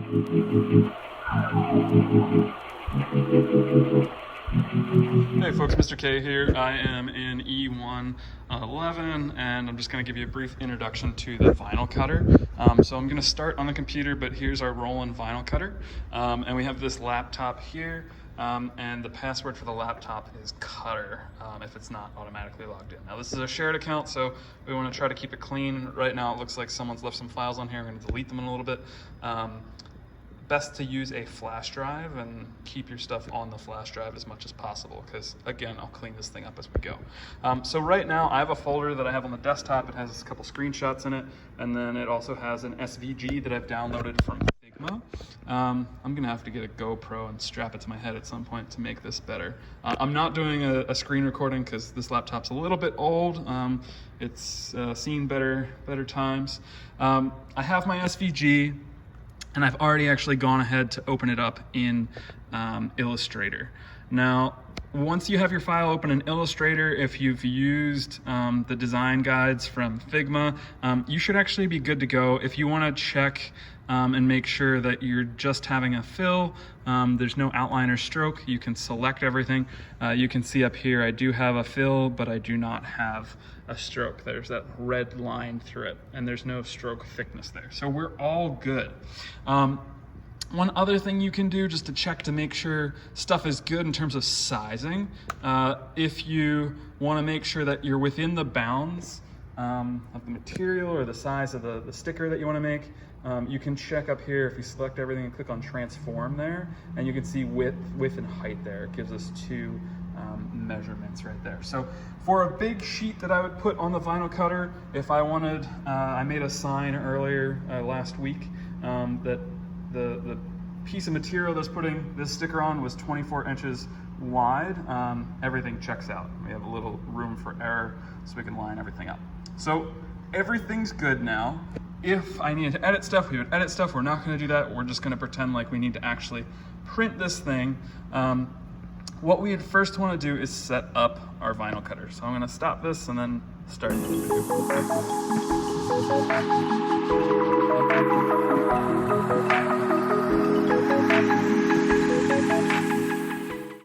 Hey folks, Mr. K here. I am in E111 and I'm just going to give you a brief introduction to the vinyl cutter. So I'm going to start on the computer, but here's our Roland vinyl cutter. And we have this laptop here, and the password for the laptop is cutter if it's not automatically logged in. Now this is a shared account, so we want to try to keep it clean. Right now it looks like someone's left some files on here. I'm going to delete them in a little bit. Best to use a flash drive and keep your stuff on the flash drive as much as possible, because again, I'll clean this thing up as we go. So right now I have a folder that I have on the desktop. It has a couple screenshots in it, and then it also has an SVG that I've downloaded from Figma. I'm gonna have to get a GoPro and strap it to my head at some point to make this better. I'm not doing a screen recording because this laptop's a little bit old. It's seen better times. I have my SVG, and I've already actually gone ahead to open it up in Illustrator. Now, once you have your file open in Illustrator, if you've used the design guides from Figma, you should actually be good to go. If you want to check and make sure that you're just having a fill, there's no outline or stroke, you can select everything. You can see up here I do have a fill, but I do not have a stroke. There's that red line through it, and there's no stroke thickness there. So we're all good. One other thing you can do just to check to make sure stuff is good in terms of sizing, if you want to make sure that you're within the bounds of the material or the size of the sticker that you want to make, you can check up here. If you select everything and click on transform there, and you can see width and height there. It gives us two measurements right there. So for a big sheet that I would put on the vinyl cutter, if I wanted, I made a sign earlier last week that the piece of material that's putting this sticker on was 24 inches wide. Everything checks out. We have a little room for error so we can line everything up. So everything's good now. If I needed to edit stuff, we would edit stuff. We're not going to do that. We're just going to pretend like we need to actually print this thing. What we first want to do is set up our vinyl cutter. So I'm going to stop this and then start the video.